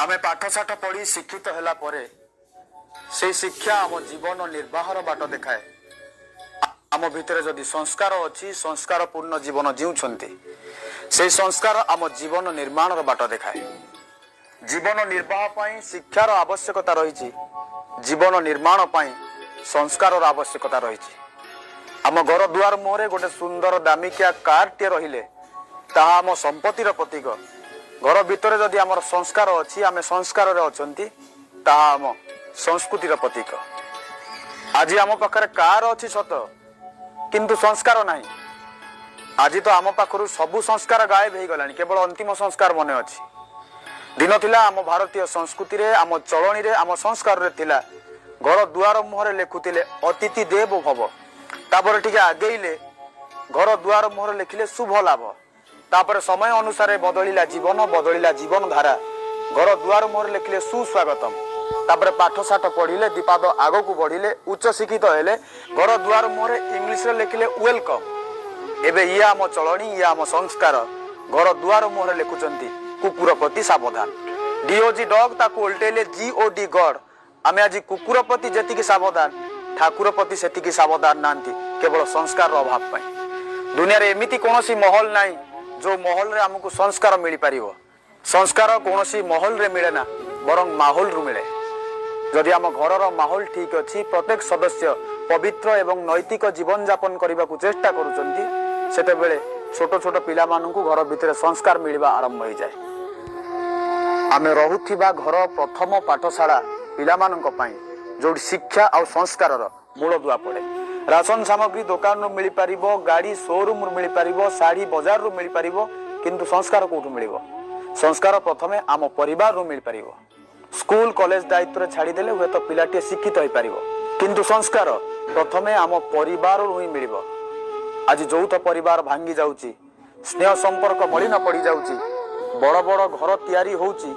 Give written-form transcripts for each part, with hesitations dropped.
आमे पाठशाठ पढ़ी शिक्षित होला परे से शिक्षा आम जीवन निर्वाहर बाट देखाए। आम भितर जदि संस्कार अच्छी संस्कार पूर्ण जीवन जीउछन्ति से संस्कार आम जीवन निर्माण बाट देखाए। जीवन निर्वाह पाई शिक्षार आवश्यकता रही, जीवन निर्माण पाई संस्कार आवश्यकता रही। आम घर दुआर मुहरे गोटे सुंदर दामिकिया कार टे रहिले ताहा आम संपत्तिर प्रतीक। घर भितर जदि आमर संस्कार अच्छी आम संस्कार अच्छी ताहा आम संस्कृतिर प्रतीक। आज आम पाखरे कार अच्छी सत किंतु संस्कार नहीं। आज तो आम पाखरु सबु संस्कार गायब हो गलानी, केवल अंतिम संस्कार मने अच्छी। दिन थिला आम भारतीय संस्कृति रे आम चलनी रे आम संस्कार रे थिला घर दुआर मुहरे लिखुतिले अतिथि देव भव। तापर टिके आगेइले घर दुआर मुहरे लिखिले शुभ लाभ। तापर समय अनुसार बदलिला जीवन धारा। घर दुआर मुहरे लिखिले सुस्वागतम। तापर पाठशाठ पढ़िले दीपाद आग को बढ़िले उच्च शिक्षित हेले घर दुआर मुहरे इंग्लिश रे लिखिले वेलकम। एबे ये आम चलनी ये आम संस्कार। घर दुआर मुहरे लिखुचंती कुकुर प्रति सावधान। डीओजी डॉग ताकू उल्टेले जीओडी गॉड। आमे आज कुकुर प्रति जेतिकी सावधान ठाकुर प्रति सेतिकी सावधान नांती, केवल संस्कार अभाव पाई। दुनिया रे एमिति कोनोसी महल नाही जो महल रे हमकु संस्कार मिली पारिबो। संस्कार कोनोसी महल रे मिले ना, बरं माहौल रु मिले। जदि आम घरर माहौल ठीक अछि, प्रत्येक सदस्य पवित्र एवं नैतिक जीवन यापन करबा को चेष्टा करूचंती, सेते बेले छोट छोट पिला मानकु घर भितर संस्कार मिलवा आरंभ हो जाए। आमे रहुथिबा घर प्रथम पाठशाला पिला मानक पई जो शिक्षा और संस्कार मूल दुआ पड़े। राशन सामग्री दुकान रू मिल पारिबो, गाड़ी शोरूम रू मिल पारिबो, साड़ी बाजार रू मिल पारिबो, किंतु संस्कार कोठु मिलिबो? संस्कार प्रथमे आम परिवार रू मिल पारिबो। स्कूल कॉलेज दायित्व रे छाड़ी देले हुए तो पिलाटी शिक्षित हो पारिबो, किंतु संस्कार प्रथमे आम परिवार रू ही मिलिबो। आज यौथ परिवार भांगी जाउची, स्नेह संपर्क मलिन पड़ी जाउची, बड़ बड़ घर तैयारी होउची,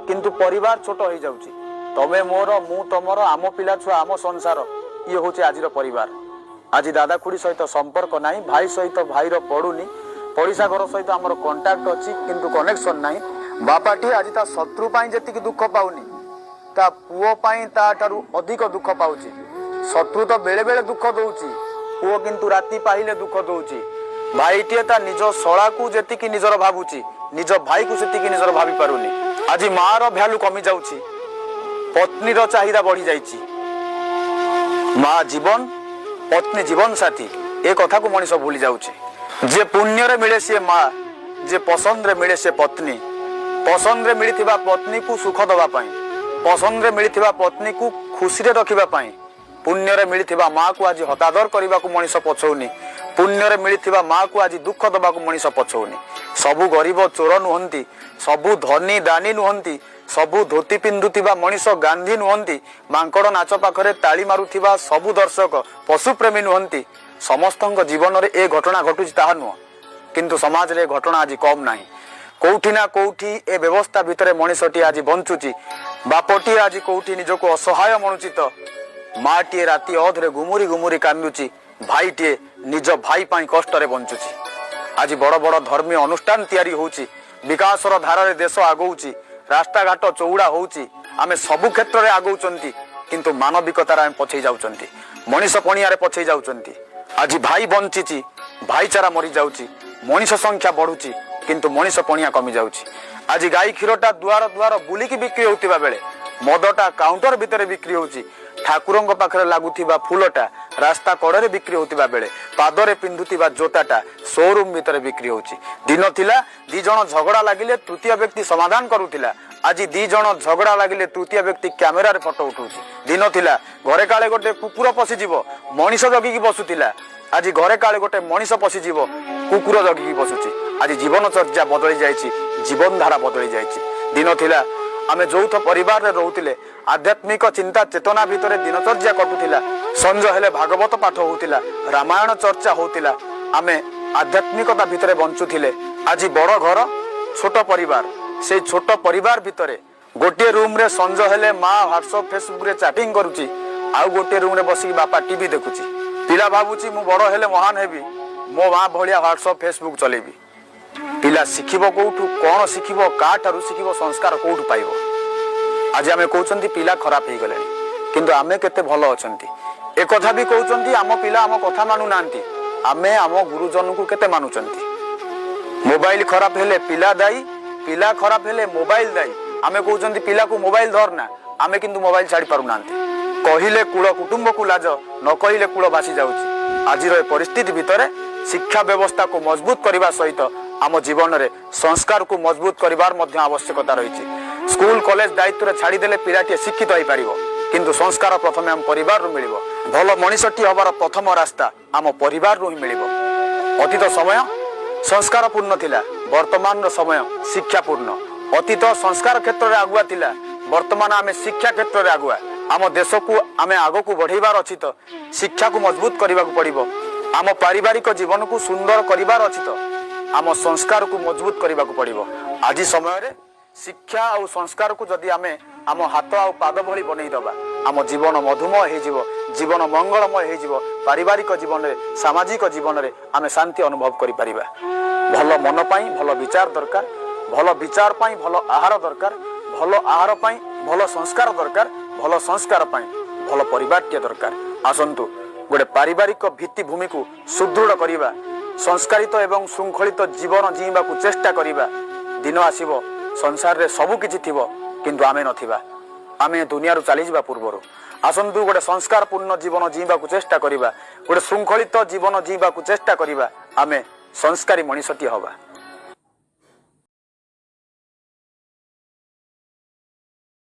किंतु परिवार छोट हो जाउची। तमे मोर मु तमर आम पिला छुआ आम संसार ये हूँ आज परिवार। आज दादा खुड़ी सहित संपर्क नहीं, भाई सहित भाईर पड़ुनी, पड़िशा घर सहित आमर कंटाक्ट अच्छी किंतु कनेक्शन नहीं। बापाटी आज ता शत्रु पाई जेतिकी दुख पाउनी ता पुओ पाई ता ठारू अधिक दुख पाउची। शत्रु तो बेले बेले दुख दउची, पुओ किंतु राति पाहिले दुख दउची। भाईटिए ता निज शला को जेतिकी निजर भाबुची, निज भाई को सेतिकी निजर भाबी पारुनी। आज मार भ्यालु कमी जाउची, पत्नीर चाहिदा बढ़ी जाइची। माँ जीवन पत्नी जीवन साथी ए कथा को मनीष भूली जाउची। जे पुण्य रे मिले से माँ, जे पसंद रे मिले से पत्नी। पसंद रे मिलिथिबा पत्नी को सुख दबा पाई, पसंद रे मिलिथिबा पत्नी को खुशी रे रखिबा पाई, पुण्य रे मिलिथिबा माँ को आज हतादर करबा को मनीष पछौनी। पुण्य रे मिलिथिबा माँ को आज दुख दबा को मनीष पछौनी। सबु गरीब चोर नुहंती, सबु धनी दानी नुहंती, सबु धोती पिंधुथिबा मनीष गांधी नुहंती, मांकड़ नाच पाखरे ताली मारुथिबा सबु दर्शक पशुप्रेमी नुहंती। समस्तଙ୍କ जीवन रे ए घटना घटुची ताहा नुह, किंतु समाज रे घटना आज कम नाही। कोउठी ना कोउठी ए व्यवस्था भितरे मनीषटी आज बंचुची। बापटी आज कोउठी निजको असहाय मनुची तो माटी राति अधरे गुमुरी गुमुरी कांदुची, भाईटे निज भाई पाई कष्ट रे बंचुची। आज बड़ बड़ धर्मीय अनुष्ठान तैयारी होउची, विकासर धारा रे देश आगौची, रास्ता घाट चौड़ा होउची, आमे सबु क्षेत्र रे आगौचंती, किंतु मानविकतार आमे पछै जाउचंती, मनीष पणिया रे पछै जाउचंती। आज भाई बंचिची, भाईचारा मरी जाउची, मनीष संख्या बढ़ुची, किंतु मनीष पणिया कमी जाउची। आज गाई क्षीरटा दुआर दुआर बुलिकी बिक्री होतिबा बेले मदटा काउंटर भितर बिक्री होउची, ठाकुरंग पाखरे लागुथिबा फूलटा रास्ता कड़े बिक्री होतिबा बेले पादरे पिंधुथिबा जोताटा शोरूम भितर बिक्री होउची। दिन थिला दी जण झगड़ा लागिले तृतीय व्यक्ति समाधान करूथिला, आज दी जण झगड़ा लागिले तृतीय व्यक्ति कैमेरा रे फोटो उठाउची। दिन थिला घरे काले गोटे कुकुर पसी जीवो मनीष जगिकी बसुथिला, आज घरे काले गोटे मनीष पसी जीवो कुकुर जगिकी बसुची। आज जीवन चर्चा बदली जाइछि, जीवन धारा बदली जाइछि। दिन थिला आमे यौथ परिवार रे रहुतिले, आध्यात्मिक चिंता चेतना भितर दिनचर्या कटुथिला, संज हेले भागवत पाठ होउतिला, रामायण चर्चा होउतिला, आमे आध्यात्मिकता भितर बंचुथिले। आज बड़ घर छोट परिवार, से छोट परिवार भितर गोटे रूम रे संज हेले माँ व्हाट्सएप फेसबुक रे चैटिंग करूची, आउ गोटे रूम रे बसिकी बापा टीवी देखुची। पिला भाबुची मु बड़ हेले महान हेबी, मो माँ भलिया व्हाट्सएप फेसबुक चलेबी। पिला शिखिबो कोठु, कोन शिखिबो, काठारु शिखिबो, संस्कार कोठु पाइबो? आज आम कहते पिला खराब हो गले किंतु आमे केते भल अछंती ए कथा भी कहते आम पिला आम कथा मानु नांती आमे आम गुरुजन को केते मानुचंती मोबाइल खराब हेले पिला दायी पिला खराब हेले मोबाइल दायी आमे कहते पिला को मोबाइल धरना आमे किंतु मोबाइल छाड़ी पारु नांती कहिले कूल कुटुंब को लाज न कहिले कूल भासी जाउची आज परिस्थिति भितर शिक्षा व्यवस्था को मजबूत करने सहित आम जीवन में संस्कार को मजबूत करिवार मध्य आवश्यकता रही स्कूल कॉलेज दायित्व छाड़देले पिलाटी शिक्षित हो पार किंतु संस्कार प्रथम आम परिवार रु मिलिबो भल मनीषटी हबार प्रथम रास्ता आम परिवार रु ही मिलिबो अतीत समय संस्कार पूर्ण थिला वर्तमान समय शिक्षापूर्ण अतीत संस्कार क्षेत्र में आगुआ थिला वर्तमान आम शिक्षा क्षेत्र में आगुआ आम देश को आम आग को बढ़ेबार अच्छी तो शिक्षा को मजबूत करने को पड़ो आम पारिवारिक जीवन को सुंदर करिवार अच्छी तो आम संस्कार को मजबूत करने को पड़ो आज समय रे शिक्षा और संस्कार को जदि आम आम हाथ आ पाद भली बनई दबा आम जीवन मधुमय हो जीवन मंगलमय हो पारिवारिक जीवन में सामाजिक जीवन में आम शांति अनुभव करि भल मन पाई भल विचार दरकार भल विचार पाई भल आहार दरकार भल आहार पाई भल संस्कार दरकार भल संस्कार पाई भल परिवारटे दरकार आसंतु गोटे पारिवारिक भित्तिभूमि को सुदृढ़ करवा संस्कारित एवं श्रृंखलित जीवन जीवा को चेष्टा करवा दिन आसीबो संसार रे सबु किछि थिबो किंतु आमे नथिबा आमे दुनिया रु चली जिबा पूर्वरु आसंतु गोटे संस्कार पूर्ण जीवन जीवा को चेष्टा करवा गोटे श्रृंखलित जीवन जीवा को चेष्टा करवा आमे संस्कारी मनीषटी हवा।